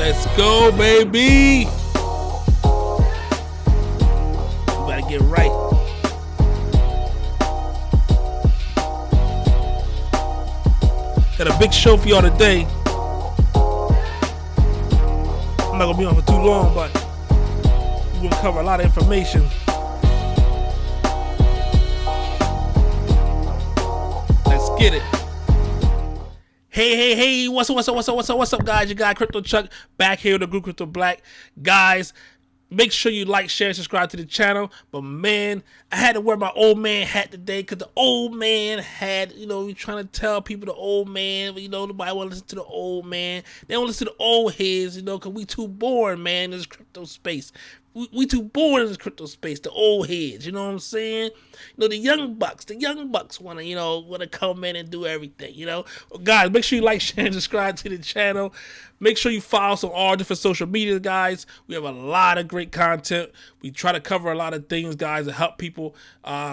Let's go, baby. You gotta get right. Got a big show for y'all today. I'm not gonna be on for too long, but we're gonna cover a lot of information. Let's get it. Hey, what's up, guys? Your guy Crypto Chuck back here with the group Crypto Black. Guys, make sure you like, share, and subscribe to the channel. But man, I had to wear my old man hat today because the old man had, you're trying to tell people the old man, but nobody want to listen to the old man. They don't listen to the old heads, because we too boring, man, in this crypto space. We too bored in this crypto space, the old heads, you know what I'm saying? The young bucks want to come in and do everything, Guys, make sure you like, share, and subscribe to the channel. Make sure you follow us on all different social media, guys. We have a lot of great content. We try to cover a lot of things, guys, to help people.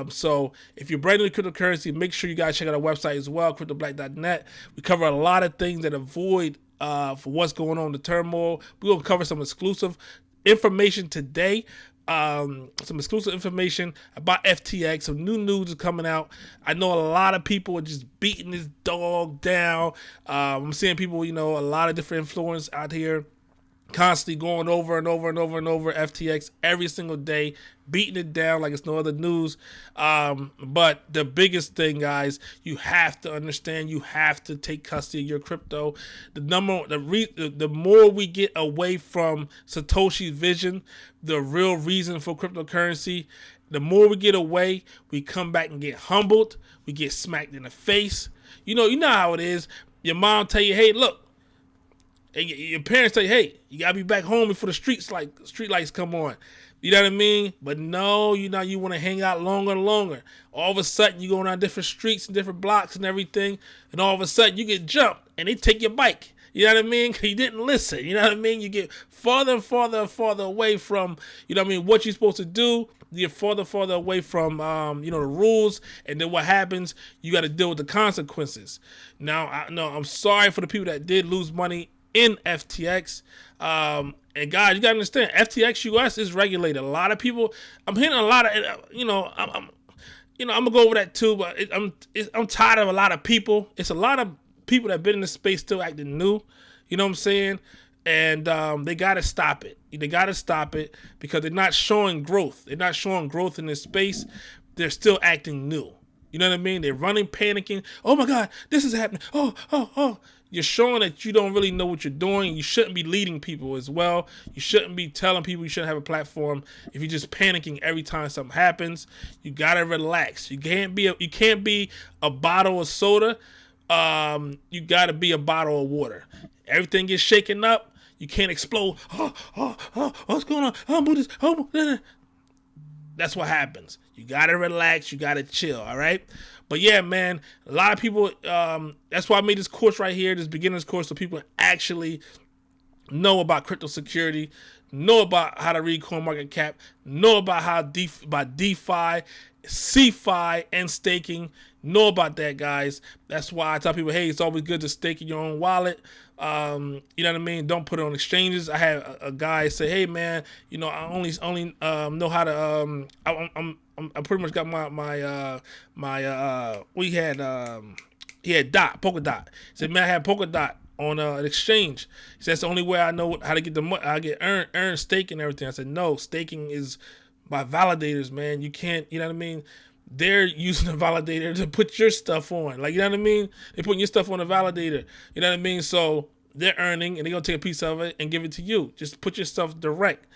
So if you're brand new to cryptocurrency, make sure you guys check out our website as well, cryptoblack.net. We cover a lot of things that avoid for what's going on in the turmoil. We're going to cover some exclusive information today, some exclusive information about FTX. Some new news is coming out. I know a lot of people are just beating this dog down. I'm seeing people, a lot of different influence out here constantly going over and over FTX every single day, beating it down like it's no other news. But the biggest thing, guys, you have to understand, you have to take custody of your crypto. The more we get away from Satoshi's vision, the real reason for cryptocurrency, the more we get away, we come back and get humbled, we get smacked in the face. You know how it is. Your mom tell you, hey, look, and your parents say, hey, you gotta be back home before the street lights come on. You know what I mean? But no, you want to hang out longer and longer. All of a sudden, you go around different streets and different blocks and everything, and all of a sudden, you get jumped, and they take your bike. You know what I mean? Because you didn't listen. You know what I mean? You get farther and farther and farther away from, what you're supposed to do. You get farther away from, the rules. And then what happens, you got to deal with the consequences. Now, I'm sorry for the people that did lose money in FTX. And guys, you gotta understand, FTX US is regulated. A lot of people, I'm hearing a lot of, I'm gonna go over that too, but I'm tired of a lot of people. It's a lot of people that have been in this space still acting new. You know what I'm saying? And they gotta stop it. They gotta stop it because they're not showing growth. They're not showing growth in this space. They're still acting new. You know what I mean? They're running, panicking. Oh my God, this is happening. Oh. You're showing that you don't really know what you're doing. You shouldn't be leading people as well. You shouldn't be telling people you shouldn't have a platform if you're just panicking every time something happens. You gotta relax. You can't be a bottle of soda. You gotta be a bottle of water. Everything gets shaken up. You can't explode. Oh, what's going on? Oh, this. Oh, that's what happens. You gotta relax. You gotta chill. All right. But yeah, man, a lot of people, that's why I made this course right here, this beginner's course, so people actually know about crypto security, know about how to read CoinMarketCap, know about how DeFi, CeFi, and staking, know about that, guys. That's why I tell people, hey, it's always good to stake in your own wallet. You know what I mean? Don't put it on exchanges. I had a guy say, hey, man, I only know how to, I pretty much got he had Polkadot. He said, man, I had Polkadot on an exchange. He said, that's the only way I know how to get the money. I get earn staking and everything. I said, no, staking is by validators, man. You can't, you know what I mean? They're using a validator to put your stuff on. Like, you know what I mean? They're putting your stuff on a validator. You know what I mean? So they're earning, and they're going to take a piece of it and give it to you. Just put your stuff direct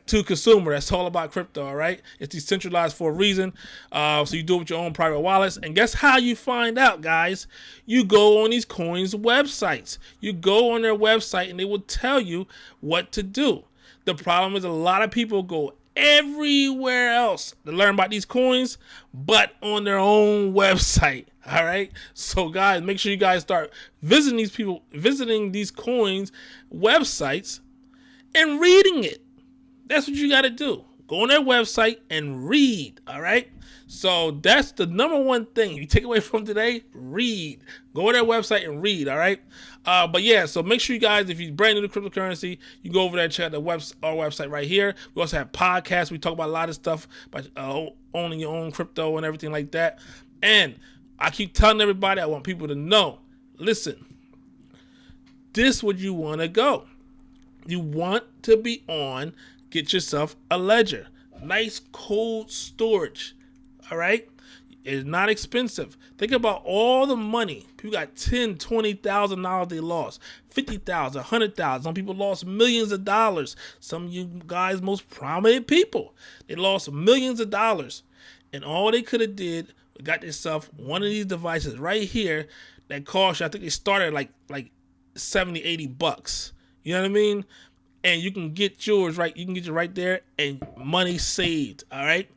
to consumer. That's all about crypto, all right? It's decentralized for a reason. So you do it with your own private wallets. And guess how you find out, guys? You go on these coins websites. You go on their website, and they will tell you what to do. The problem is a lot of people go everywhere else to learn about these coins, but on their own website. All right. So guys, make sure you guys start visiting these coins websites and reading it. That's what you got to do. Go on their website and read, all right? So that's the number one thing you take away from today. Read. Go on their website and read, all right? But yeah, so make sure you guys, if you're brand new to cryptocurrency, you go over there and check out our website right here. We also have podcasts. We talk about a lot of stuff about owning your own crypto and everything like that. And I keep telling everybody, I want people to know, listen, this is what you want to go. You want to be on, get yourself a ledger. Nice cold storage. All right? It's not expensive. Think about all the money. People got $10,000, $20,000 they lost. $50,000, $100,000. Some people lost millions of dollars. Some of you guys, most prominent people, they lost millions of dollars. And all they could have did, got themselves one of these devices right here that cost you, I think they started like 70, 80 bucks. You know what I mean? And you can get yours right. You can get it right there and money saved. All right.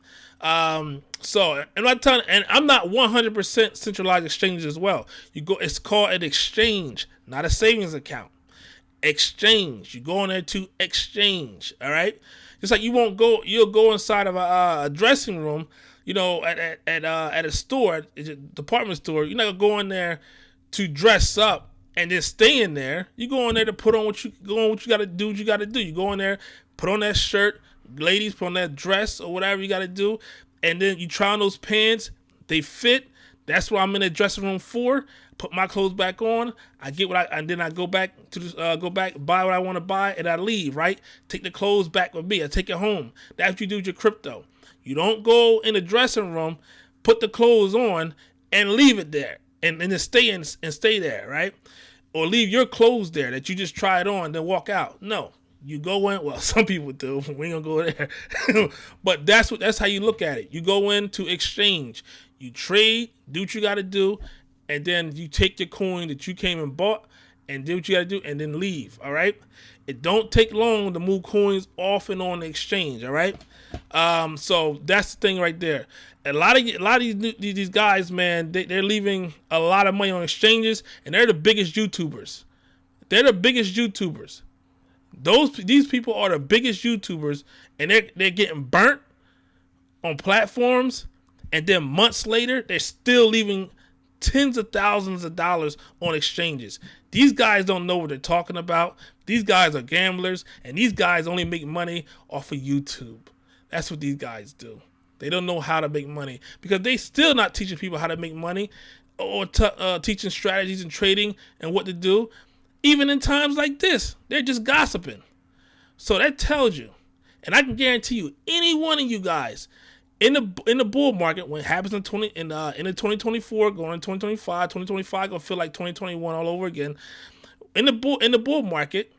So, and I'm not 100% centralized exchanges as well. You go, it's called an exchange, not a savings account. Exchange. You go on there to exchange. All right. It's like you'll go inside of a dressing room, you know, at a store, a department store. You're not gonna go in there to dress up and just stay in there. You go in there to put on what you gotta do. What you gotta do. You go in there, put on that shirt. Ladies, put on that dress or whatever you got to do, and then you try on those pants. They fit. That's what I'm in the dressing room for. Put my clothes back on. I get and then I go back buy what I want to buy, and I leave. Right? Take the clothes back with me. I take it home. That's what you do with your crypto. You don't go in the dressing room, put the clothes on, and leave it there, and then stay there, right? Or leave your clothes there that you just tried on, then walk out. No. You go in, well, some people do. We ain't gonna go there. But that's how you look at it. You go in to exchange. You trade, do what you gotta do, and then you take your coin that you came and bought and do what you gotta do, and then leave. All right? It don't take long to move coins off and on the exchange, all right? So that's the thing right there. A lot of these guys, man, they're leaving a lot of money on exchanges, and they're the biggest YouTubers. They're the biggest YouTubers. These people are the biggest YouTubers, and they're getting burnt on platforms, and then months later they're still leaving tens of thousands of dollars on exchanges. These guys don't know what they're talking about. These guys are gamblers, and these guys only make money off of YouTube. That's what these guys do. They don't know how to make money because they still not teaching people how to make money or teaching strategies and trading and what to do. Even in times like this, they're just gossiping. So that tells you, and I can guarantee you, any one of you guys in the bull market, when it happens in 2024, going into 2025 gonna feel like 2021 all over again. In the bull market,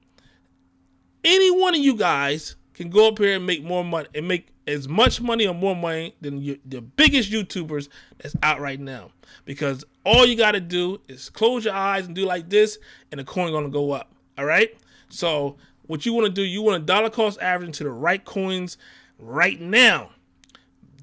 any one of you guys can go up here and make more money and make as much money or more money than the biggest YouTubers that's out right now. Because all you got to do is close your eyes and do like this, and the coin going to go up. All right? So what you want to do, you want to dollar cost average into the right coins right now.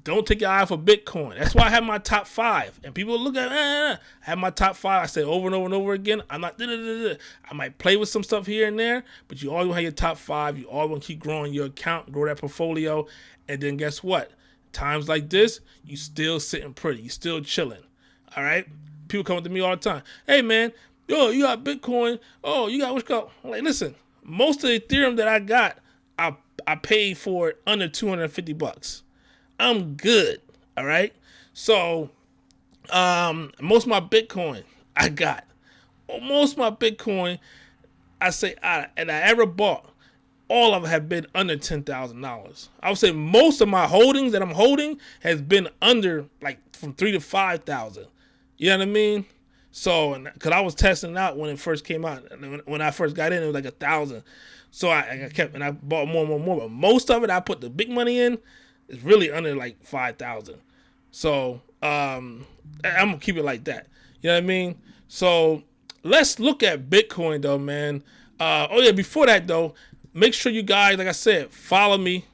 Don't take your eye off of Bitcoin. That's why I have my top 5. And people look at I have my top 5. I say over and over and over again. I'm not. I might play with some stuff here and there, but you always want to have your top 5. You always want to keep growing your account, grow that portfolio. And then guess what? Times like this, you still sitting pretty. You still chilling. All right? People come up to me all the time. Hey, man, yo, you got Bitcoin. Oh, you got what's called. I'm like, listen, most of the Ethereum that I got, I paid for it under 250 bucks. I'm good. All right? So, most of my Bitcoin I got. Most of my Bitcoin, I say, and I ever bought, all of them have been under $10,000. I would say most of my holdings that I'm holding has been under like from $3,000 to $5,000. You know what I mean? So, because I was testing it out when it first came out. When I first got in, it was like 1,000. So I kept, and I bought more. But most of it, I put the big money in, is really under like 5,000. So I'm gonna keep it like that. You know what I mean? So let's look at Bitcoin though, man. Oh yeah, before that though, make sure you guys, like I said, follow me,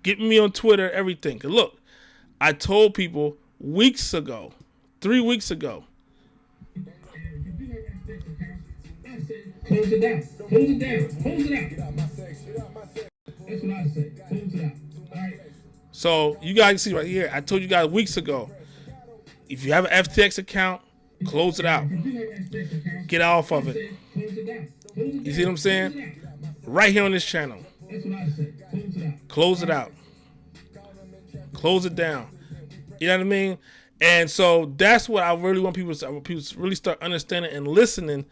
get me on Twitter, everything. 'Cause look, I told people weeks ago, 3 weeks ago. Close it down. Close it down. Close it out. That's what I say. Close it out. All right. So you guys see right here, I told you guys weeks ago, if you have an FTX account, close it out. Get off of it. You see what I'm saying? Right here on this channel. Close it out. Close it down. You know what I mean? And so that's what I really want people to really start understanding and listening,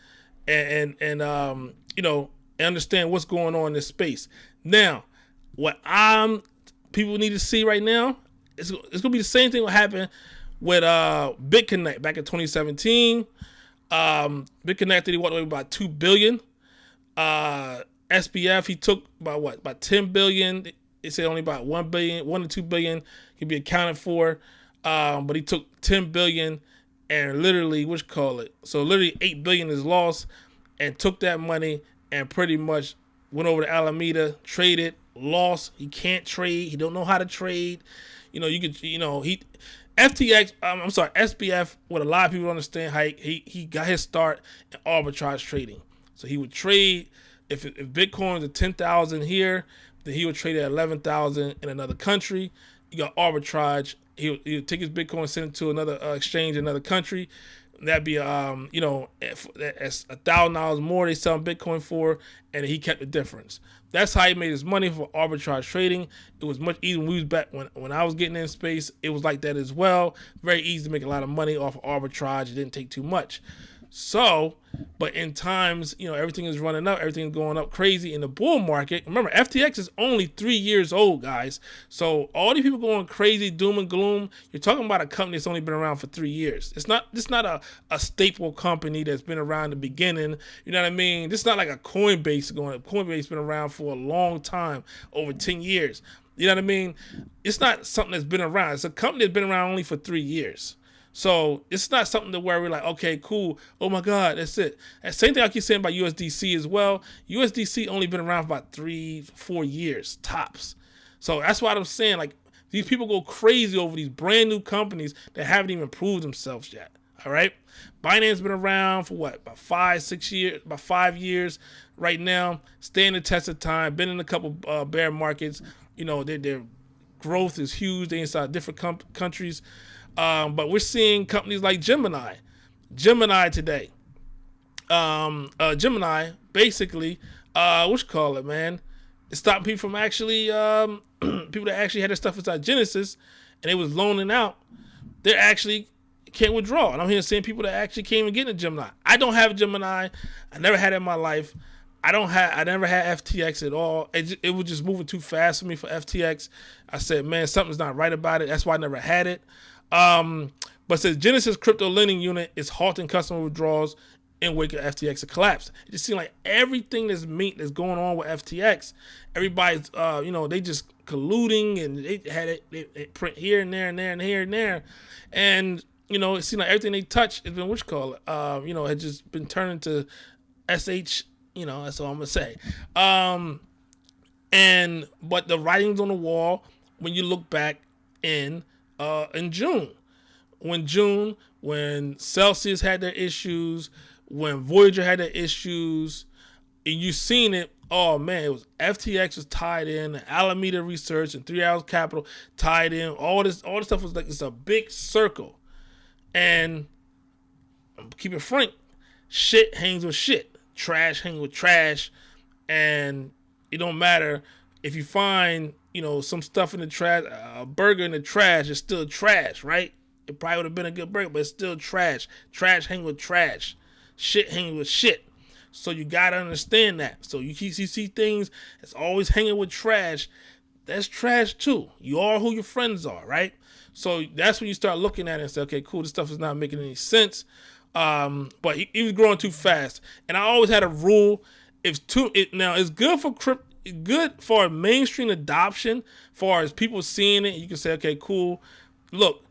and you know, understand what's going on in this space. Now, what people need to see right now, it's gonna be the same thing what happened with BitConnect back in 2017. BitConnect, he walked away with about $2 billion. SBF, he took about 10 billion. They said only about 1 to 2 billion can be accounted for. But he took 10 billion and literally, so literally 8 billion is lost, and took that money and pretty much went over to Alameda, traded, lost. He can't trade. He don't know how to trade. SBF, what a lot of people don't understand, how he got his start in arbitrage trading. So he would trade, if Bitcoin is at 10,000 here, then he would trade at 11,000 in another country. You got arbitrage. He would take his Bitcoin, send it to another exchange in another country. That'd be that's $1,000 more they sell Bitcoin for, and he kept the difference. That's how he made his money for arbitrage trading. It was much easier when we was back when I was getting in space. It was like that as well. Very easy to make a lot of money off of arbitrage. It didn't take too much. So, but in times, everything is running up, everything is going up crazy in the bull market. Remember, FTX is only 3 years old, guys. So all these people going crazy, doom and gloom, you're talking about a company that's only been around for 3 years. It's not a staple company that's been around in the beginning. You know what I mean? This is not like a Coinbase Coinbase been around for a long time, over 10 years. You know what I mean? It's not something that's been around. It's a company that's been around only for 3 years. So it's not something to where we're like, okay, cool. Oh my God, that's it. And same thing I keep saying about USDC as well. USDC only been around for about 3-4 years tops. So that's why I'm saying, like, these people go crazy over these brand new companies that haven't even proved themselves yet. All right. Binance been around for what? About 5 years, about 5 years right now. Staying the test of time. Been in a couple bear markets. Their growth is huge. They inside different countries. But we're seeing companies like Gemini today. Gemini basically, it's stopping people from actually, people that actually had their stuff inside Genesis and they was loaning out, they actually can't withdraw. And I'm here seeing people that actually can't even get into Gemini. I don't have Gemini. I never had it in my life. I never had FTX at all. It was just moving too fast for me for FTX. I said, man, something's not right about it. That's why I never had it. But says Genesis crypto lending unit is halting customer withdrawals in wake of FTX collapse. It just seems like everything that's going on with FTX, everybody's they just colluding, and they had it print here and there and there and here and there, and it seems like everything they touch has been had just been turned into SH. That's all I'm gonna say. But the writing's on the wall when you look back in June, when Celsius had their issues, when Voyager had their issues, and you seen it. Oh man, it was FTX was tied in, Alameda Research and 3 Hours Capital tied in. All this stuff was like, it's a big circle, and keep it frank, shit hangs with shit, trash hangs with trash, and it don't matter if you find some stuff in the trash, a burger in the trash is still trash, right? It probably would have been a good burger, but it's still trash. Trash hang with trash. Shit hang with shit. So you gotta understand that. So you see things that's always hanging with trash, that's trash too. You are who your friends are, right? So that's when you start looking at it and say, okay, cool, this stuff is not making any sense. But he was growing too fast. And I always had a rule, now it's good for crypto, good for mainstream adoption, far as people seeing it. You can say, okay, cool. Look,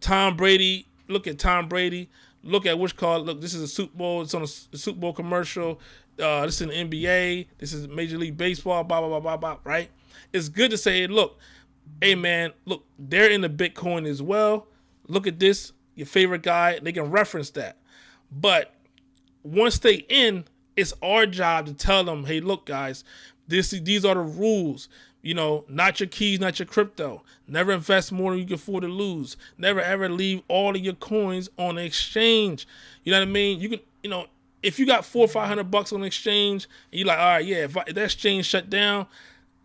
Tom Brady. Look at Tom Brady. Look at look, this is a Super Bowl. It's on a Super Bowl commercial. This is an NBA. This is Major League Baseball. Blah, blah, blah, blah, blah, right? It's good to say, look, hey, man, look, they're in the Bitcoin as well. Look at this, your favorite guy. They can reference that. But once they in, it's our job to tell them, hey, look, guys, these are the rules. You know, not your keys, not your crypto. Never invest more than you can afford to lose. Never ever leave all of your coins on the exchange. You know what I mean? You can, you know, if you got $400 or $500 on the exchange, and you're like, all right, yeah, if that exchange shut down,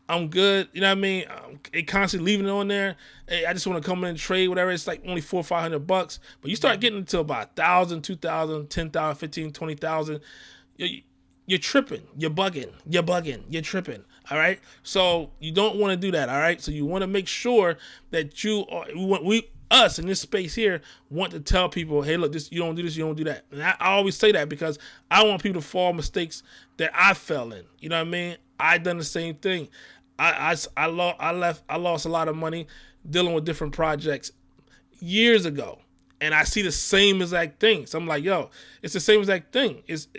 I'm good. You know what I mean? It constantly leaving it on there. Hey, I just want to come in and trade, whatever. It's like only $400 or $500. But you start getting into about 1,000, 2,000, 10,000, 15, 20,000. You're tripping. You're bugging. You're tripping. All right. So you don't want to do that. All right. So you want to make sure that us in this space here want to tell people, hey, look, this, you don't do this, you don't do that. And I always say that because I want people to fall mistakes that I fell in. You know what I mean? I done the same thing. I lost a lot of money dealing with different projects years ago, and I see the same exact thing. So I'm like, yo, it's the same exact thing. It's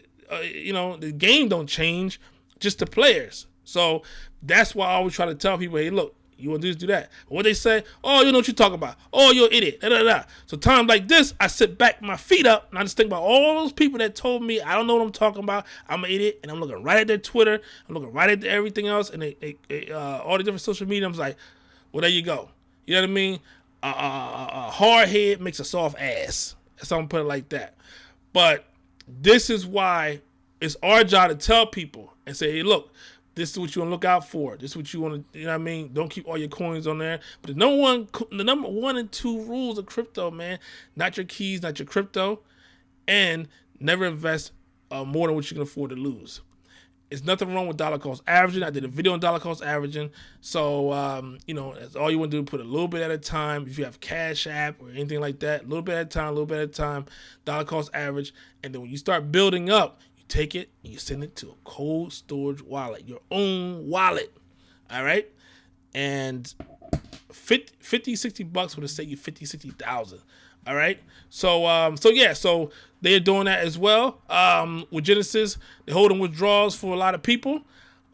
you know, the game don't change, just the players. So that's why I always try to tell people, hey, look, you want to do this, do that. What they say, oh, you know what you're talking about. Oh, you're an idiot. Da, da, da. So times like this, I sit back, my feet up, and I just think about all those people that told me I don't know what I'm talking about. I'm an idiot, and I'm looking right at their Twitter. I'm looking right at everything else, and all the different social media. I'm like, well, there you go. You know what I mean? A hard head makes a soft ass. So I'm put it like that. But this is why it's our job to tell people and say, hey, look, this is what you want to look out for. This is what you want to, you know what I mean? Don't keep all your coins on there. But the number one and two rules of crypto, man, not your keys, not your crypto, and never invest more than what you can afford to lose. It's nothing wrong with dollar cost averaging. I did a video on dollar cost averaging. So, you know, that's all you want to do, put a little bit at a time. If you have Cash App or anything like that, a little bit at a time, a little bit at a time, dollar cost average. And then when you start building up, you take it and you send it to a cold storage wallet, your own wallet. All right. And 50, 60 bucks would have saved you 50, 60,000. All right. So they're doing that as well. With Genesis, they're holding withdrawals for a lot of people,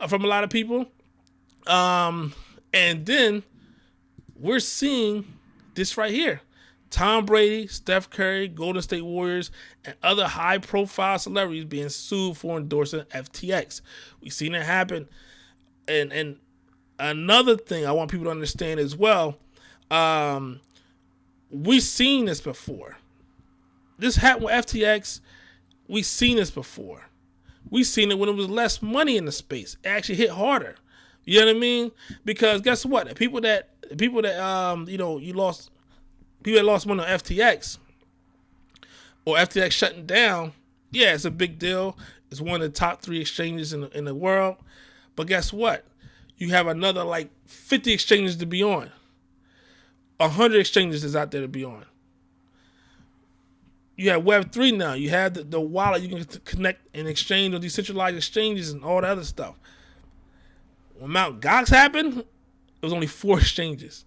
from a lot of people. And then we're seeing this right here. Tom Brady, Steph Curry, Golden State Warriors, and other high-profile celebrities being sued for endorsing FTX. We've seen it happen. And another thing I want people to understand as well, we've seen this before. This happened with FTX. We've seen this before. We've seen it when it was less money in the space. It actually hit harder. You know what I mean? Because guess what? People that people that lost money on FTX or FTX shutting down. Yeah, it's a big deal. It's one of the top 3 exchanges in the world. But guess what? You have another like 50 exchanges to be on. 100 exchanges is out there to be on. You have Web3 now. You have the wallet you can connect and exchange on decentralized exchanges and all the other stuff. When Mt. Gox happened, it was only 4 exchanges.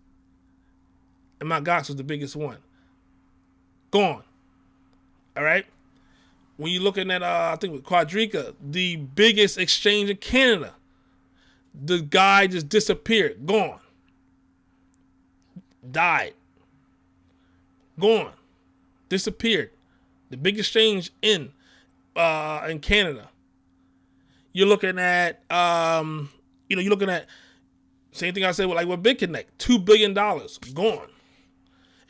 And Mt. Gox was the biggest one. Gone. All right? When you're looking at, I think with Quadriga, the biggest exchange in Canada, the guy just disappeared. Gone. Died. Gone. Disappeared. The big exchange in Canada. You're looking at you're looking at same thing I said with BitConnect, $2 billion gone.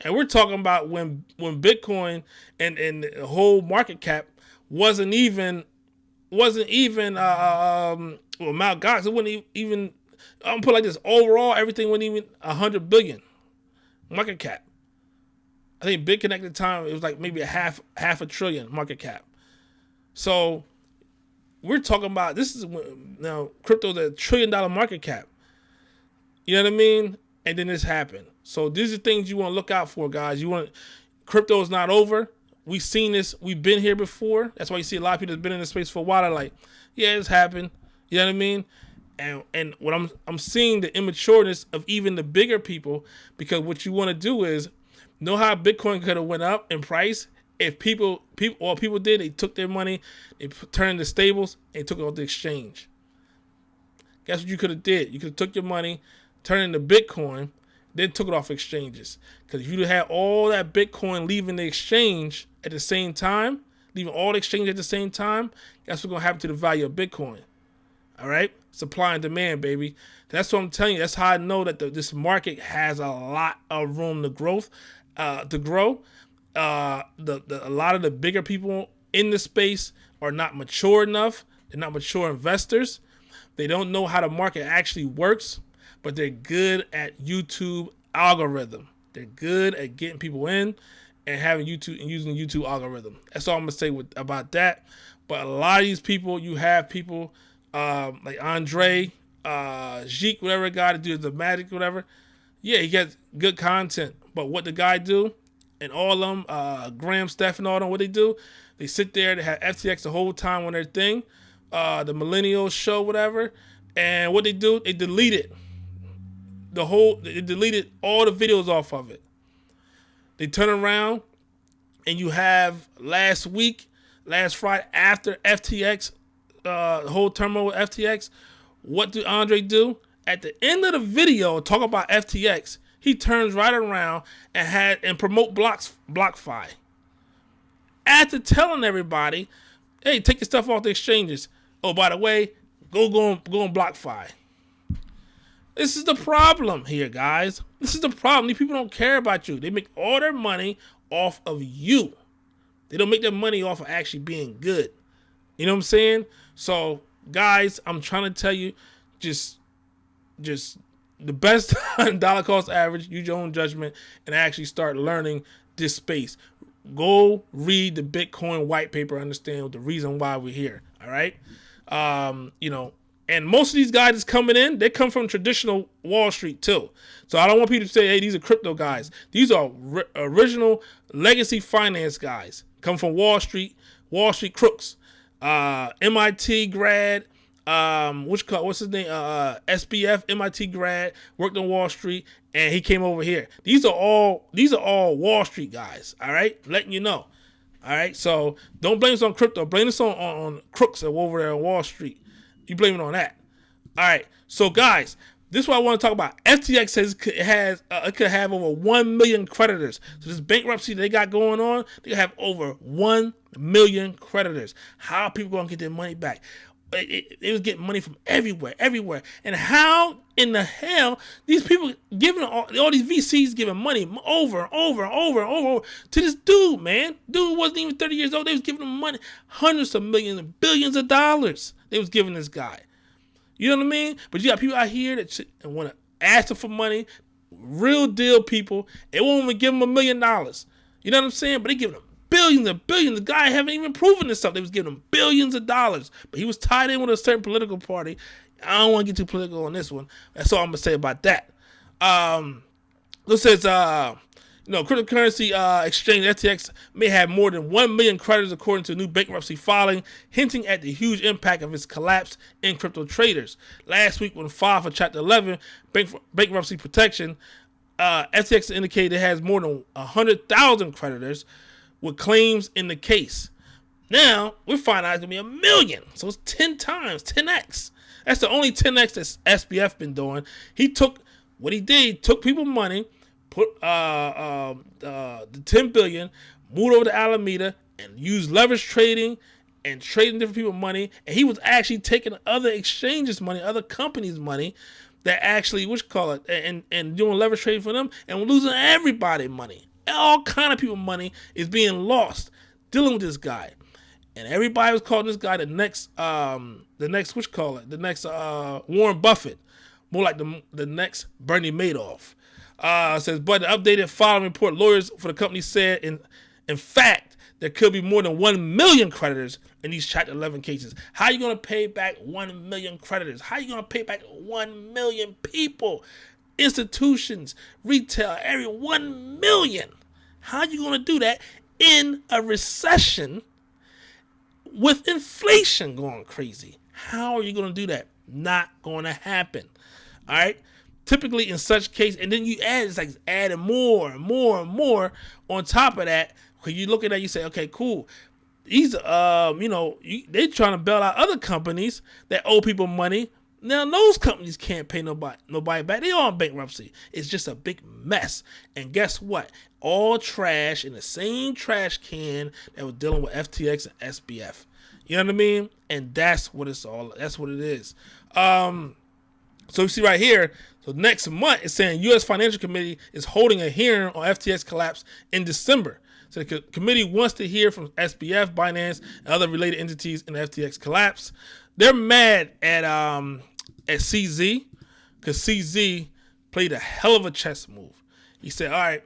And we're talking about when Bitcoin and the whole market cap wasn't even Mt. Gox. It wasn't even I'm gonna put it like this. Overall, everything wasn't even 100 billion market cap. I think BitConnect at the time, it was like maybe a half a trillion market cap. So we're talking about, this is now crypto's a $1 trillion market cap. You know what I mean? And then this happened. So these are things you want to look out for, guys. Crypto is not over. We've seen this. We've been here before. That's why you see a lot of people that's been in this space for a while are like, yeah, it's happened. You know what I mean? And what I'm seeing the immatureness of even the bigger people, because what you want to do is know how Bitcoin could have went up in price if people did, they took their money, they turned into stables, and took it off the exchange. Guess what you could have did? You could have took your money, turned it into Bitcoin, then took it off exchanges. Because if you had all that Bitcoin leaving the exchange at the same time, leaving all the exchange at the same time, guess what's gonna happen to the value of Bitcoin? All right, supply and demand, baby. That's what I'm telling you. That's how I know that this market has a lot of room to grow. A lot of the bigger people in the space are not mature enough. They're not mature investors. They don't know how the market actually works, but they're good at YouTube algorithm. They're good at getting people in and having YouTube and using YouTube algorithm. That's all I'm gonna say about that. But a lot of these people, you have people like Andre, Jeek, whatever guy to do the magic, whatever. Yeah, he gets good content. But what the guy do, and all of them, Graham, Steph, and all of them, what they do, they sit there, they have FTX the whole time on their thing, the millennial show, whatever. And what they do, they delete it. They deleted all the videos off of it. They turn around, and you have last Friday, after FTX, the whole turmoil with FTX, what did Andre do? At the end of the video, talk about FTX, he turns right around and promote blockfi. After telling everybody, hey, take your stuff off the exchanges. Oh, by the way, go on blockfi. This is the problem here, guys. This is the problem. These people don't care about you. They make all their money off of you. They don't make their money off of actually being good. You know what I'm saying? So, guys, I'm trying to tell you, just the best dollar cost average, use your own judgment, and actually start learning this space. Go read the Bitcoin white paper, understand the reason why we're here. All right? And most of these guys that's coming in, they come from traditional Wall Street too. So I don't want people to say, hey, these are crypto guys. These are original legacy finance guys. Come from Wall Street crooks. MIT grad, what's his name? SBF, MIT grad, worked on Wall Street, and he came over here. These are all Wall Street guys. All right, letting you know. All right, so don't blame this on crypto. Blame this on crooks over there on Wall Street. You blame it on that. All right, so guys, this is what I want to talk about. FTX says it could have over 1 million creditors. So this bankruptcy they got going on, they have over 1 million creditors. How are people going to get their money back? They was getting money from everywhere. And how in the hell these people giving all these VCs giving money over to this dude, man? Dude wasn't even 30 years old. They was giving him money, hundreds of millions and billions of dollars. They was giving this guy. You know what I mean? But you got people out here that want to ask them for money, real deal people. They won't even give them $1 million. You know what I'm saying? But they giving them billions and billions. The guy haven't even proven this stuff. They was giving him billions of dollars. But he was tied in with a certain political party. I don't want to get too political on this one. That's all I'm going to say about that. This says, cryptocurrency exchange FTX may have more than 1 million creditors according to a new bankruptcy filing, hinting at the huge impact of its collapse in crypto traders. Last week, when filed for Chapter 11 bankruptcy protection, FTX indicated it has more than 100,000 creditors with claims in the case. Now, we're finding out it's going to be 1 million. So it's 10 times, 10x. That's the only 10x that SBF been doing. He took people money, put the 10 billion, moved over to Alameda, and used leverage trading and trading different people money. And he was actually taking other exchanges money, other companies' money that actually, and doing leverage trading for them and losing everybody money. All kind of people money is being lost dealing with this guy. And everybody was calling this guy the next Warren Buffett, more like the next Bernie Madoff. Says, but the updated filing report, lawyers for the company said, in fact, there could be more than 1 million creditors in these Chapter 11 cases. How are you going to pay back 1 million creditors? How are you going to pay back 1 million people? Institutions, retail, 1 million. How are you going to do that in a recession with inflation going crazy? How are you going to do that? Not going to happen. All right. Typically in such case, and then you it's like adding more and more and more on top of that. When you look at that, you say, okay, cool. These, they're trying to bail out other companies that owe people money. Now those companies can't pay nobody back. They all in bankruptcy. It's just a big mess. And guess what? All trash in the same trash can that was dealing with FTX and SBF. You know what I mean? And that's what it's all. That's what it is. So you see right here. So next month, it's saying U.S. Financial Committee is holding a hearing on FTX collapse in December. So the committee wants to hear from SBF, Binance, and other related entities in the FTX collapse. They're mad at CZ because CZ played a hell of a chess move. He said, all right,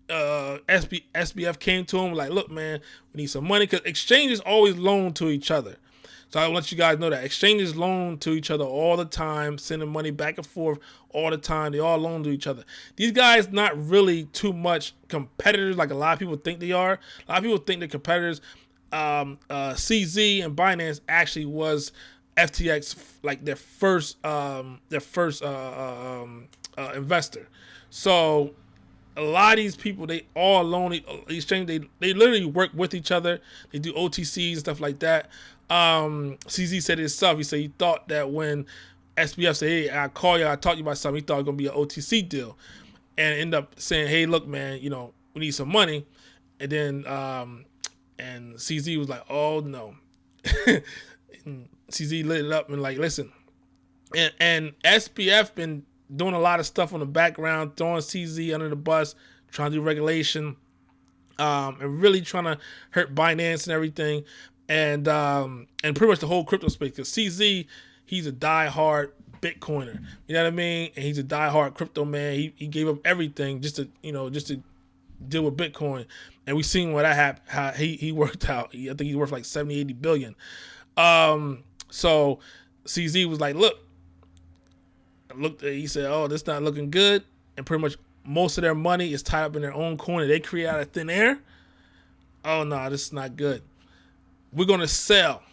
SBF came to him like, look, man, we need some money because exchanges always loan to each other. So I want you guys know that exchanges loan to each other all the time, sending money back and forth all the time. They all loan to each other. These guys not really too much competitors like a lot of people think they are. A lot of people think they're competitors. CZ and Binance actually was FTX like their first investor. So a lot of these people, they all loan exchange. They literally work with each other. They do OTCs and stuff like that. CZ said it himself. He said he thought that when SBF said, hey, I'll call you, I'll talk to you about something, he thought it was going to be an OTC deal. And ended up saying, hey, look, man, you know, we need some money. And then and CZ was like, oh, no. And CZ lit it up and like, listen. And SBF been doing a lot of stuff on the background, throwing CZ under the bus, trying to do regulation, and really trying to hurt Binance and everything. And pretty much the whole crypto space, because CZ, he's a diehard Bitcoiner. You know what I mean? And he's a diehard crypto man. He gave up everything just to deal with Bitcoin. And we seen what that happened, how he worked out. I think he's worth like 70, 80 billion. So CZ was like, look, he said, oh, this not looking good. And pretty much most of their money is tied up in their own coin that they create out of thin air. Oh no, this is not good. We're going to sell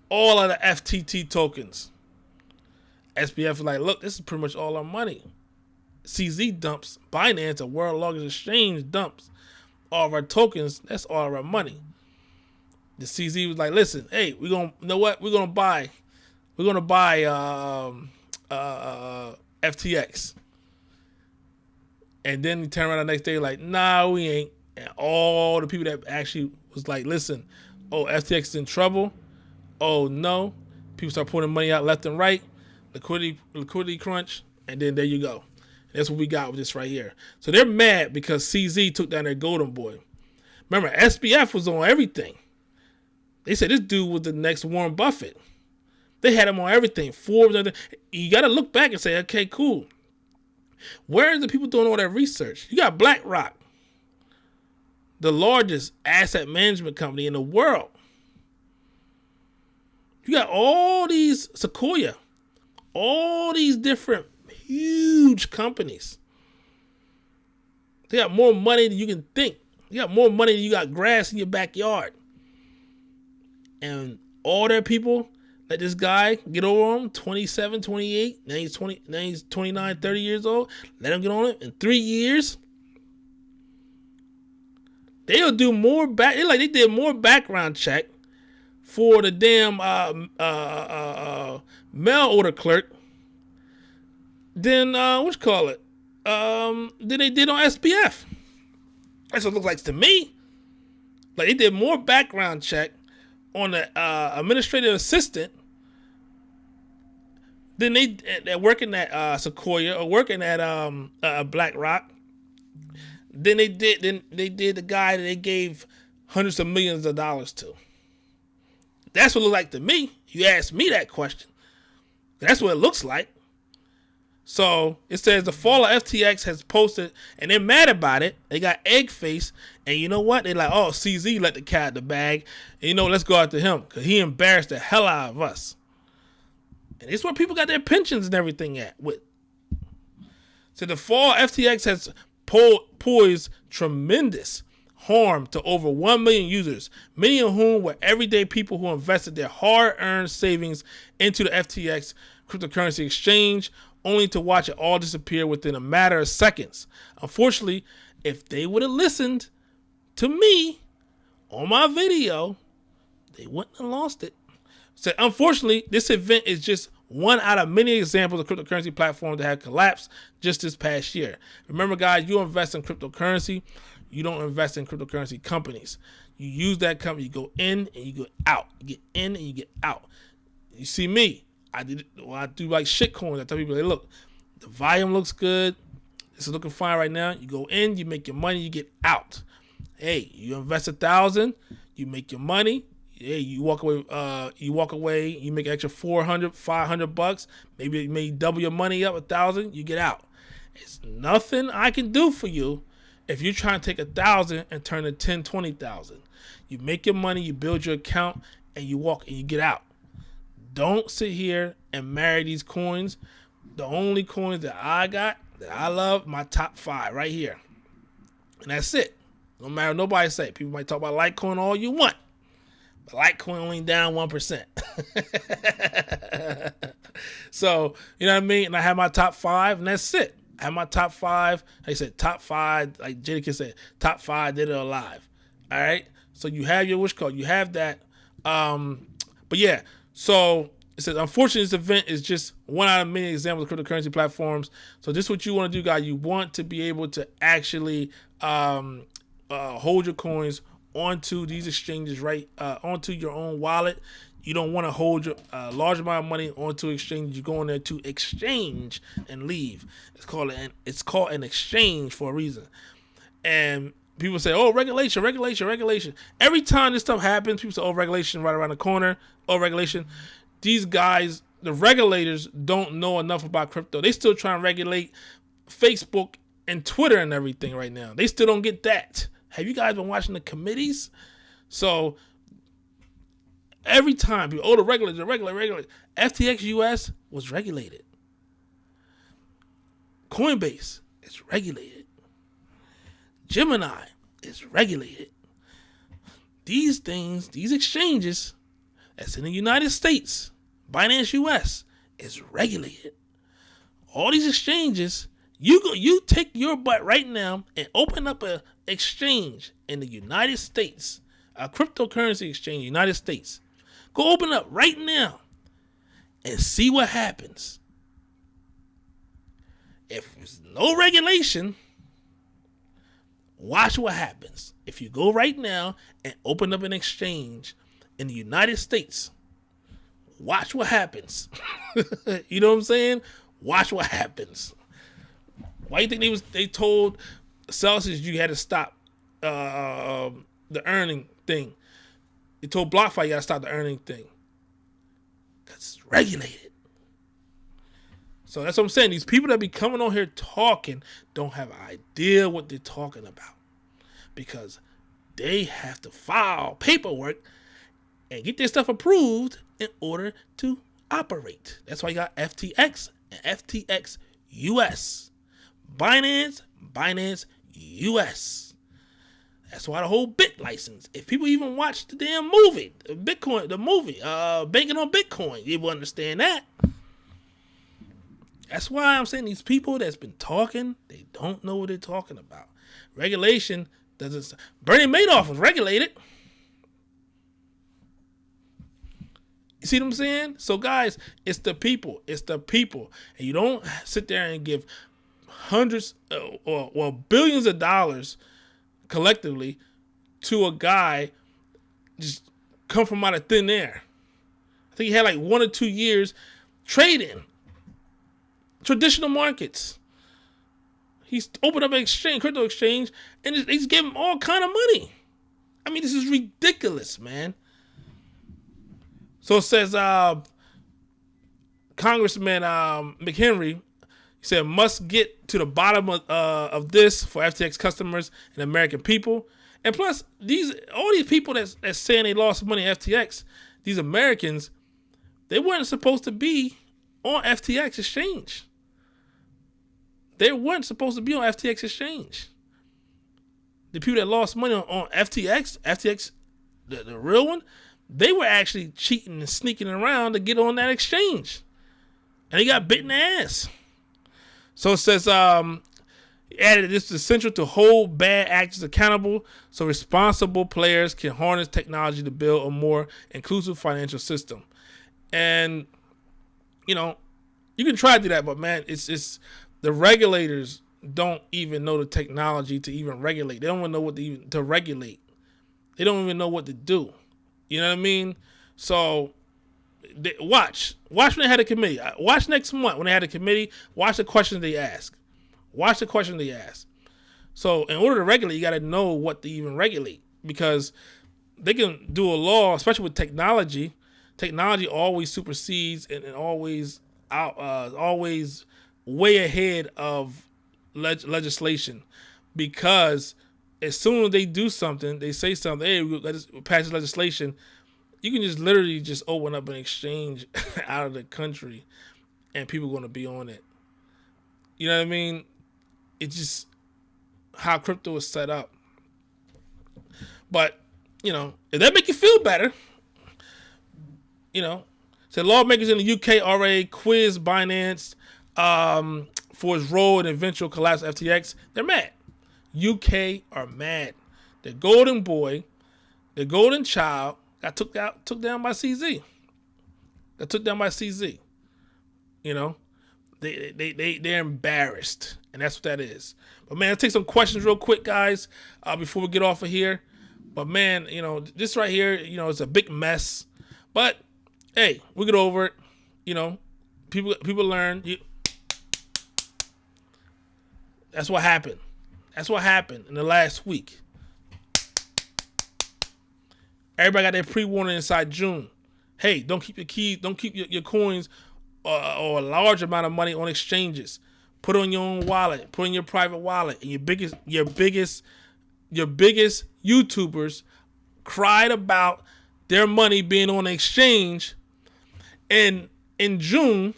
all of the FTT tokens. SBF is like, look, this is pretty much all our money. CZ dumps, Binance, a world largest exchange, dumps all of our tokens. That's all of our money. The CZ was like, listen, hey, we're going to, you know what? We're going to buy FTX. And then he turned around the next day like, nah, we ain't. And all the people that actually was like, listen, oh, FTX is in trouble. Oh, no. People start putting money out left and right. Liquidity crunch. And then there you go. And that's what we got with this right here. So they're mad because CZ took down their golden boy. Remember, SBF was on everything. They said this dude was the next Warren Buffett. They had him on everything. Forbes. You got to look back and say, okay, cool. Where are the people doing all that research? You got BlackRock, the largest asset management company in the world. You got all these Sequoia, all these different huge companies. They got more money than you can think. You got more money than you got grass in your backyard. And all their people let this guy get over him, 27, 28. Now he's 29, 30 years old. Let him get on it in 3 years. They'll do more they did more background check for the damn mail order clerk than than they did on SBF. That's what it looks like to me. Like they did more background check on the administrative assistant than they're working at Sequoia or working at BlackRock. Then they did the guy that they gave hundreds of millions of dollars to. That's what it looks like to me. You ask me that question. That's what it looks like. So it says the fall of FTX has posted, and they're mad about it. They got egg face, and you know what? They're like, oh, CZ let the cat out the bag, and let's go after him because he embarrassed the hell out of us. And it's where people got their pensions and everything at. So the fall of FTX has posed tremendous harm to over 1 million users, many of whom were everyday people who invested their hard-earned savings into the FTX cryptocurrency exchange, only to watch it all disappear within a matter of seconds. Unfortunately, if they would have listened to me on my video, they wouldn't have lost it. So unfortunately, this event is just one out of many examples of cryptocurrency platforms that have collapsed just this past year. Remember, guys, you invest in cryptocurrency. You don't invest in cryptocurrency companies. You use that company. You go in and you go out. You get in and you get out. You see me. I do like shit coins. I tell people, hey, look, the volume looks good. This is looking fine right now. You go in, you make your money, you get out. Hey, you invest 1,000, you make your money. Hey, you walk away. You make an extra 400, 500 bucks. Maybe you may double your money up 1,000. You get out. It's nothing I can do for you if you're trying to take 1,000 and turn it 10, 20,000. You make your money, you build your account, and you walk and you get out. Don't sit here and marry these coins. The only coins that I got that I love, my top 5 right here, and that's it. No matter what nobody say. People might talk about Litecoin all you want. Litecoin only down 1%. So, you know what I mean? And I have my top 5, and that's it. I have my top 5. Like I said, top 5, like Jadakiss said, top 5 dead or alive. All right? So you have your wish code. You have that. But yeah, so it says, unfortunately, this event is just one out of many examples of cryptocurrency platforms. So this is what you want to do, guys. You want to be able to actually hold your coins onto these exchanges, right? Onto your own wallet. You don't want to hold your large amount of money onto exchange. You go in there to exchange and leave. It's called an exchange for a reason. And people say, oh, regulation. Every time this stuff happens, people say, oh, regulation right around the corner. Oh, regulation. These guys, the regulators, don't know enough about crypto. They still trying to regulate Facebook and Twitter and everything right now. They still don't get that. Have you guys been watching the committees? So every time people, oh, the regulators. FTX US was regulated. Coinbase is regulated. Gemini is regulated. These things, these exchanges that's in the United States, Binance US, is regulated. All these exchanges, you take your butt right now and open up a exchange in the United States, a cryptocurrency exchange in the United States. Go open up right now and see what happens. If there's no regulation, watch what happens. If you go right now and open up an exchange in the United States, watch what happens. You know what I'm saying? Watch what happens. Why do you think they told Celsius you had to stop the earning thing? They told BlockFi you got to stop the earning thing. Because it's regulated. So that's what I'm saying. These people that be coming on here talking don't have an idea what they're talking about. Because they have to file paperwork and get their stuff approved in order to operate. That's why you got FTX and FTX US. Binance US. That's why the whole Bit license. If people even watch the damn movie, the movie, Banking on Bitcoin, you will understand that. That's why I'm saying these people that's been talking, they don't know what they're talking about. Regulation doesn't. Bernie Madoff was regulated. You see what I'm saying? So guys, it's the people. And you don't sit there and give hundreds or billions of dollars collectively to a guy just come from out of thin air. I think he had like 1 or 2 years trading traditional markets. He's opened up an exchange, crypto exchange, and he's giving all kind of money. I mean, this is ridiculous, man. So it says Congressman McHenry, he said, must get to the bottom of this for FTX customers and American people. And plus, all these people that's saying they lost money at FTX, these Americans, they weren't supposed to be on FTX exchange. They weren't supposed to be on FTX exchange. The people that lost money on FTX, the real one, they were actually cheating and sneaking around to get on that exchange. And they got bit in the ass. So it says, added this is essential to hold bad actors accountable so responsible players can harness technology to build a more inclusive financial system. And you know, you can try to do that, but man, it's the regulators don't even know the technology to even regulate. They don't even know what to regulate. They don't even know what to do. You know what I mean? So watch when they had a committee. Watch next month when they had a committee. Watch the questions they ask. Watch the questions they ask. So in order to regulate, you got to know what to even regulate, because they can do a law, especially with technology. Technology always supersedes and always always way ahead of legislation, because as soon as they do something, they say something, hey, let's pass this legislation, you can just literally just open up an exchange out of the country and people are going to be on it. You know what I mean? It's just how crypto is set up. But, if that make you feel better, so lawmakers in the UK already quizzed Binance for its role in the eventual collapse of FTX. They're mad. UK are mad. The golden boy, the golden child, got took down by CZ. Got took down by CZ. They're embarrassed, and that's what that is. But man, let's take some questions real quick, guys, before we get off of here. But man, this right here, it's a big mess. But hey, we get over it. People learn. That's what happened. That's what happened in the last week. Everybody got their pre-warning inside June. Hey, don't keep your keys, don't keep your coins or a large amount of money on exchanges. Put it on your own wallet. Put it in your private wallet. And your biggest YouTubers cried about their money being on an exchange in June,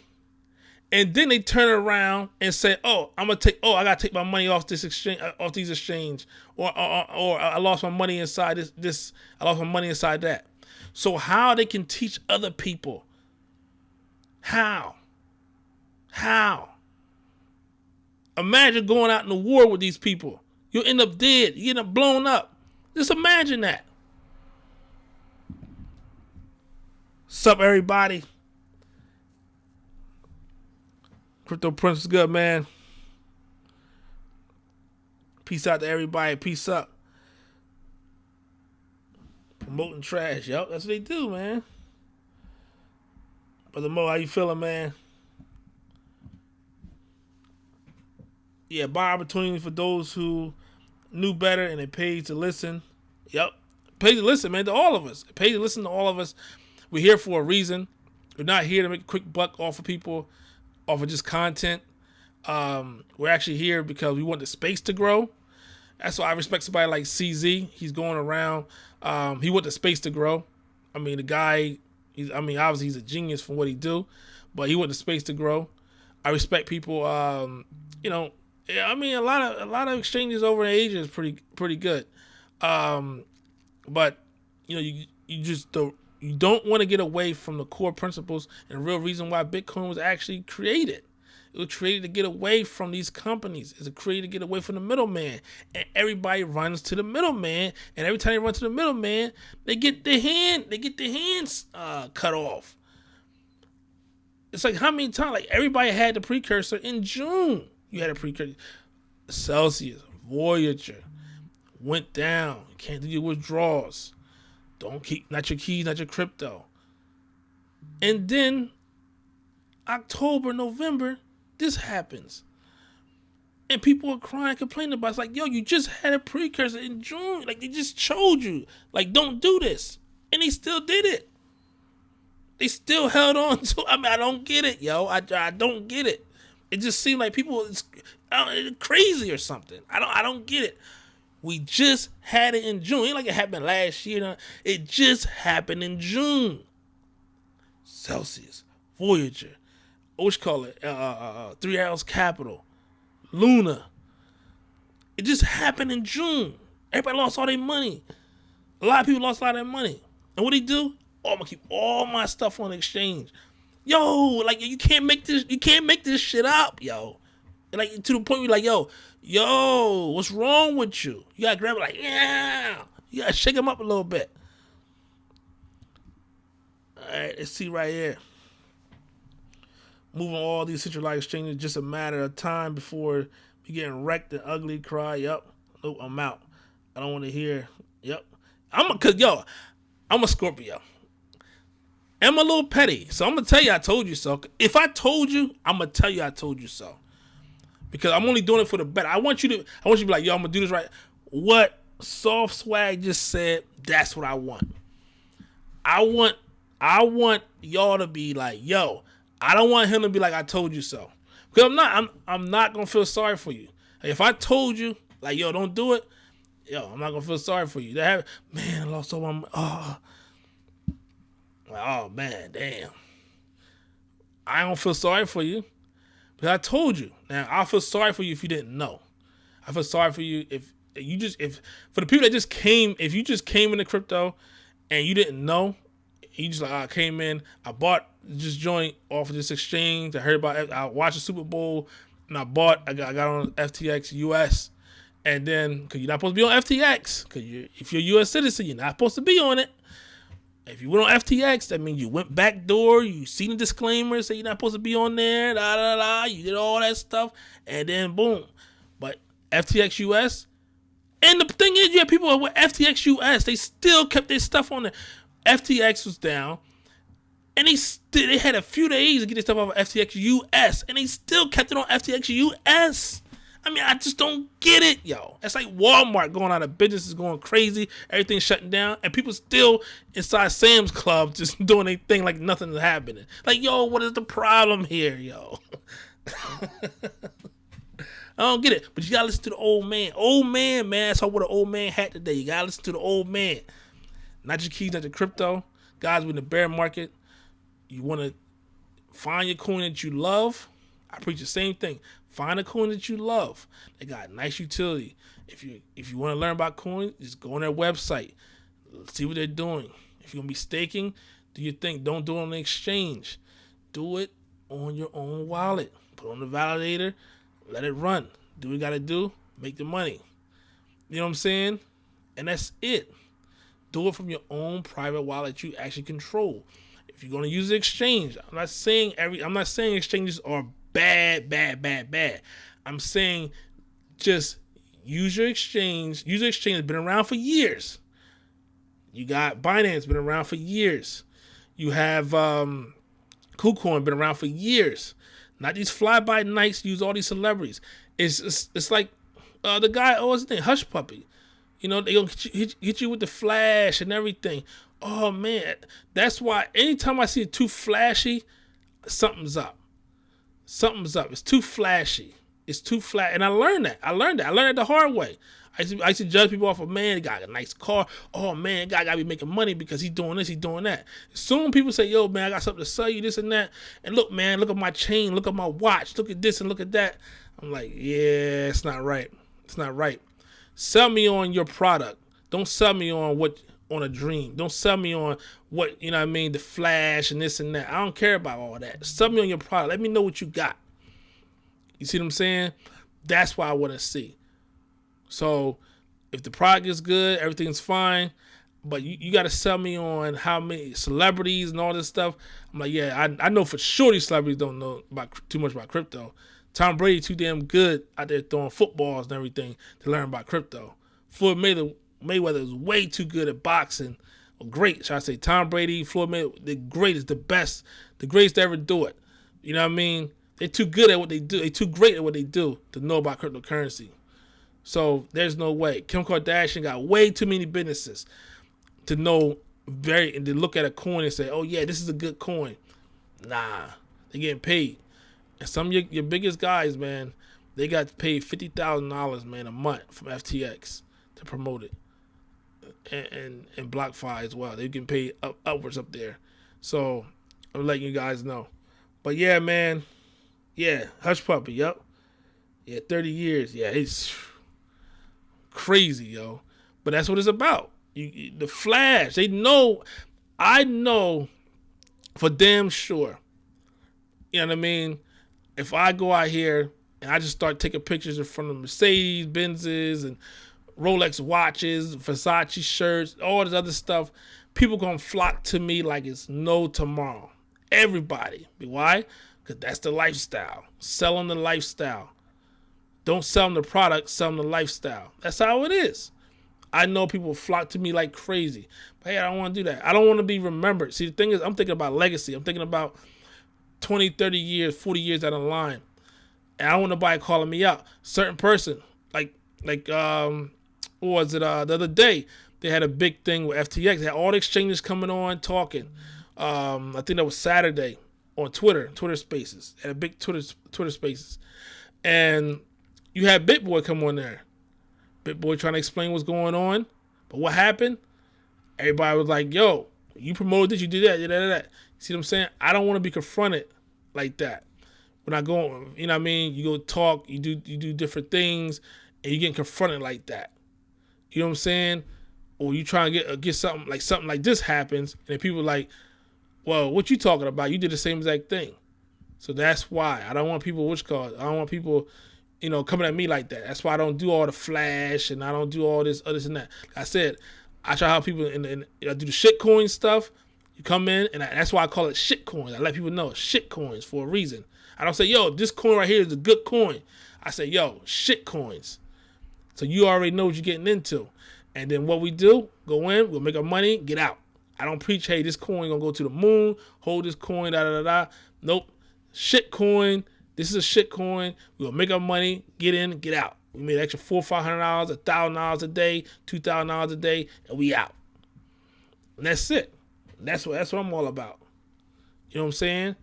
and then they turn around and say, I gotta take my money off this exchange, off these exchange, or I lost my money inside this. I lost my money inside that. So how they can teach other people? How? Imagine going out in the war with these people. You'll end up dead. You end up blown up. Just imagine that. Sup, everybody? Crypto Prince is good, man. Peace out to everybody. Peace up. Promoting trash. Yup, that's what they do, man. Brother Mo, how you feeling, man? Yeah, buy opportunity for those who knew better and it paid to listen. Yep. Paid to listen, man, to all of us. It paid to listen to all of us. We're here for a reason. We're not here to make a quick buck off of people, off of just content. We're actually here because we want the space to grow. That's why I respect somebody like CZ. He's going around. He want the space to grow. I mean, the guy, obviously he's a genius for what he do, but he want the space to grow. I respect people. A lot of exchanges over in Asia is pretty good. But you don't want to get away from the core principles and the real reason why Bitcoin was actually created. It was created to get away from these companies. It's created to get away from the middleman. And everybody runs to the middleman. And every time they run to the middleman, they get their hands cut off. It's like how many times? Like everybody had the precursor in June. You had a precursor. Celsius, Voyager went down. You can't do your withdrawals. Don't keep not your keys, not your crypto. And then October, November, this happens. And people are crying, complaining about it. It's like, yo, you just had a precursor in June. Like, they just told you, like, don't do this. And they still did it. They still held on to I don't get it, yo. I don't get it. It just seemed like people is crazy or something. I don't get it. We just had it in June. It ain't like it happened last year. It just happened in June. Celsius, Voyager, what you call it? 3 Hours Capital, Luna. It just happened in June. Everybody lost all their money. A lot of people lost a lot of their money. And what they do? Oh, I'm gonna keep all my stuff on the exchange. Yo, like you can't make this shit up, yo. And like to the point where you're like, yo, what's wrong with you? You gotta grab it like, yeah. You gotta shake them up a little bit. All right, let's see right here. moving all these centralized exchanges, just a matter of time before we getting wrecked and ugly. Cry, yep. Nope, I'm out. I don't want to hear. Yep. I'm a Scorpio. I'm a little petty, so I'm gonna tell you I told you so. If I told you, I'm gonna tell you I told you so. Because I'm only doing it for the better. I want you to be like, yo, I'm gonna do this right. What Soft Swag just said, that's what I want. I want y'all to be like, yo, I don't want him to be like, I told you so. Because I'm not gonna feel sorry for you. If I told you, like, yo, don't do it, yo, I'm not gonna feel sorry for you. Man, I lost all my, oh man, damn. I don't feel sorry for you. But I told you. Now, I'll feel sorry for you if you didn't know. I feel sorry for you if for the people that just came, if you just came into crypto and you didn't know, you just like, I came in, I bought this joint off of this exchange, I heard about it, I watched the Super Bowl, and I got on FTX US, and then, because you're not supposed to be on FTX, because if you're a US citizen, you're not supposed to be on it. If you went on FTX, that means you went backdoor, you seen the disclaimer, say you're not supposed to be on there, you did all that stuff, and then boom. But FTX US, and the thing is, you have people with FTX US, they still kept their stuff on there. FTX was down, and they had a few days to get their stuff off of FTX US, and they still kept it on FTX US. I mean, I just don't get it, yo. It's like Walmart going out of business, is going crazy, everything's shutting down, and people still inside Sam's Club just doing their thing like nothing's happening. Like, yo, what is the problem here, yo? I don't get it, but you gotta listen to the old man. Old man, man, that's how what an old man had today. You gotta listen to the old man. Not your keys, not your crypto. Guys, we're in the bear market. You wanna find your coin that you love. I preach the same thing. Find a coin that you love. They got nice utility. If you want to learn about coins, just go on their website. See what they're doing. If you're going to be staking, do your thing. Don't do it on the exchange. Do it on your own wallet. Put on the validator. Let it run. Do what you got to do. Make the money. You know what I'm saying? And that's it. Do it from your own private wallet you actually control. If you're going to use the exchange, I'm not saying exchanges are bad. I'm saying just use your exchange. Use your exchange has been around for years. You got Binance, been around for years. You have KuCoin, been around for years. Not these fly-by-nights, use all these celebrities. It's like the guy, what's his name? Hush Puppy. You know, they gonna hit you with the flash and everything. Oh man, that's why anytime I see it too flashy, something's up. Something's up. It's too flashy. It's too flat. And I learned that. I learned it the hard way. I used to judge people off of, man, he got a nice car. Oh, man, guy got to be making money because he's doing this, he's doing that. Soon people say, yo, man, I got something to sell you, this and that. And look, man, look at my chain. Look at my watch. Look at this and look at that. I'm like, yeah, it's not right. It's not right. Sell me on your product. Don't sell me on a dream. Don't sell me on what, you know what I mean, the flash and this and that. I don't care about all that. Sell me on your product. Let me know what you got. You see what I'm saying? That's what I want to see. So if the product is good, everything's fine, but you got to sell me on how many celebrities and all this stuff. I'm like, yeah, I know for sure these celebrities don't know too much about crypto. Tom Brady too damn good out there throwing footballs and everything to learn about crypto. Floyd Mayweather is way too good at boxing. Well, great, should I say? Tom Brady, Floyd Mayweather, the greatest, the best, the greatest to ever do it. You know what I mean? They're too good at what they do. They're too great at what they do to know about cryptocurrency. So there's no way. Kim Kardashian got way too many businesses to know and to look at a coin and say, oh yeah, this is a good coin. Nah, they're getting paid. And some of your biggest guys, man, they got paid $50,000, man, a month from FTX to promote it. And BlockFi as well. They're getting paid upwards up there. So I'm letting you guys know. But yeah, man. Yeah, Hush Puppy, yep. Yeah, 30 years. Yeah, it's crazy, yo. But that's what it's about. The flash. They know. I know for damn sure. You know what I mean? If I go out here and I just start taking pictures in front of Mercedes, Benzes, and Rolex watches, Versace shirts, all this other stuff, people gonna flock to me like it's no tomorrow. Everybody. Why? because that's the lifestyle. Sell them the lifestyle. Don't sell them the product, sell them the lifestyle. That's how it is. I know people flock to me like crazy. But hey, I don't want to do that. I don't want to be remembered. See, the thing is, I'm thinking about legacy. I'm thinking about 20, 30 years, 40 years down the line. And I don't want nobody calling me out. Certain person, like what was it, the other day, they had a big thing with FTX. They had all the exchanges coming on, talking. I think that was Saturday on Twitter Spaces. They had a big Twitter Spaces. And you had BitBoy come on there. BitBoy trying to explain what's going on. But what happened? Everybody was like, yo, you promoted this, you did that, that. See what I'm saying? I don't want to be confronted like that. When I go, you know what I mean? You go talk, you do different things, and you get confronted like that. You know what I'm saying? Or you try and get something like this happens, and people are like, well, what you talking about? You did the same exact thing. So that's why I don't want people, I don't want people, coming at me like that. That's why I don't do all the flash, and I don't do all this, others and that. Like I said, I try to help people, I do the shit coin stuff. You come in, and that's why I call it shit coins. I let people know shit coins for a reason. I don't say, yo, this coin right here is a good coin. I say, yo, shit coins. So you already know what you're getting into. And then what we do, go in, we'll make our money, get out. I don't preach, hey, this coin gonna go to the moon, hold this coin, da. Nope. Shit coin. This is a shit coin. We'll make our money, get in, get out. We made extra $400, $500, $1,000 a day, $2,000 a day, and we out. And that's it. That's what I'm all about. You know what I'm saying?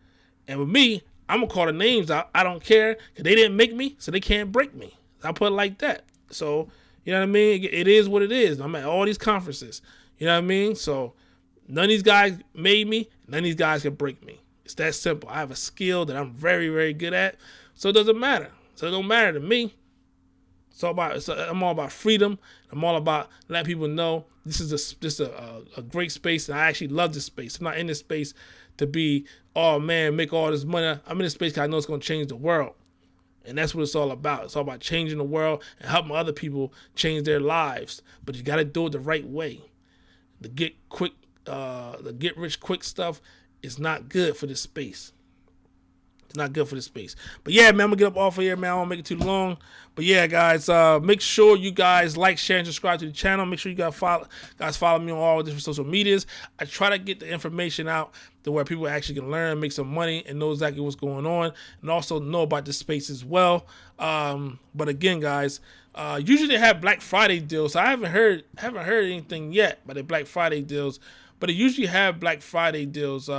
And with me, I'm going to call the names out. I don't care, because they didn't make me, so they can't break me. I put it like that. So, you know what I mean? It is what it is. I'm at all these conferences. You know what I mean? So, none of these guys made me. None of these guys can break me. It's that simple. I have a skill that I'm very, very good at. So, it doesn't matter. So, it don't matter to me. I'm all about freedom. I'm all about letting people know this is a great space, and I actually love this space. I'm not in this space to be, oh man, make all this money. I'm in this space because I know it's going to change the world. And that's what it's all about. It's all about changing the world and helping other people change their lives. But you got to do it the right way. The get rich quick stuff is not good for this space. It's not good for this space. But yeah, man, I'm going to get up off of here, man. I don't want to make it too long. But yeah, guys, make sure you guys like, share, and subscribe to the channel. Make sure you guys follow me on all different social medias. I try to get the information out to where people actually can learn, make some money, and know exactly what's going on, and also know about the space as well. But again, guys, usually they have Black Friday deals. So I haven't heard anything yet about the Black Friday deals, but they usually have Black Friday deals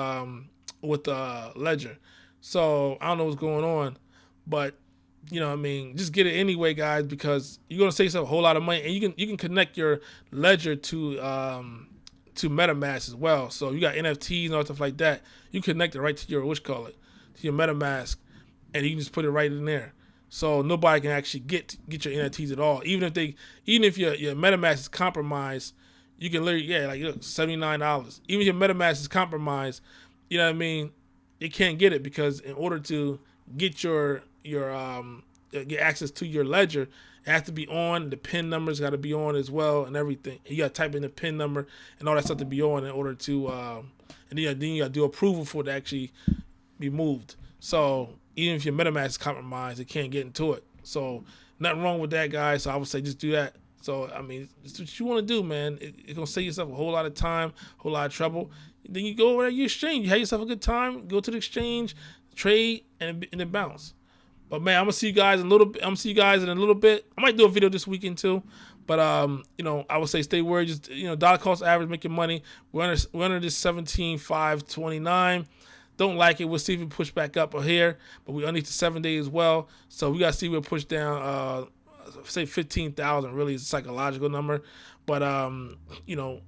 with Ledger. So I don't know what's going on, but you know what I mean, just get it anyway, guys, because you're gonna save yourself a whole lot of money, and you can connect your ledger to MetaMask as well. So you got NFTs and all stuff like that. You connect it right to your to your MetaMask, and you can just put it right in there. So nobody can actually get your NFTs at all. Even if your MetaMask is compromised, you can literally look, $79. Even if your MetaMask is compromised, you know what I mean, you can't get it, because in order to get get access to your ledger, it has to be on. The PIN number's got to be on as well, and everything. You got to type in the PIN number and all that stuff to be on in order to, and then you got to do approval for it to actually be moved. So even if your MetaMask is compromised, it can't get into it. So nothing wrong with that, guys. So I would say just do that. So I mean, it's what you want to do, man. It's gonna save yourself a whole lot of time, a whole lot of trouble. Then you go over there, you exchange, you have yourself a good time, go to the exchange, trade, and then bounce. But man, I'm gonna see you guys in a little bit. I might do a video this weekend too. But I would say stay worried. Just dollar cost average, make your money. We're under this 17,529. Don't like it. We'll see if we push back up or here. But we underneath the 7-day as well. So we gotta see if we'll push down. Say 15,000 really is a psychological number. But at the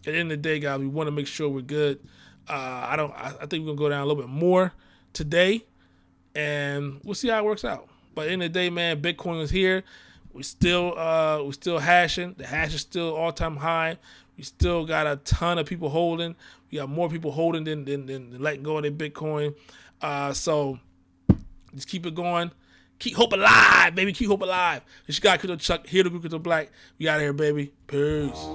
end of the day, guys, we want to make sure we're good. I think we're gonna go down a little bit more today, and we'll see how it works out. But at the end of the day, man, Bitcoin is here. We're still hashing. The hash is still all-time high. We still got a ton of people holding. We got more people holding than letting go of their Bitcoin. So just keep it going. Keep hope alive, baby. Keep hope alive. This guy, Crypto Chuck, here to Crypto Black. We out here, baby. Peace.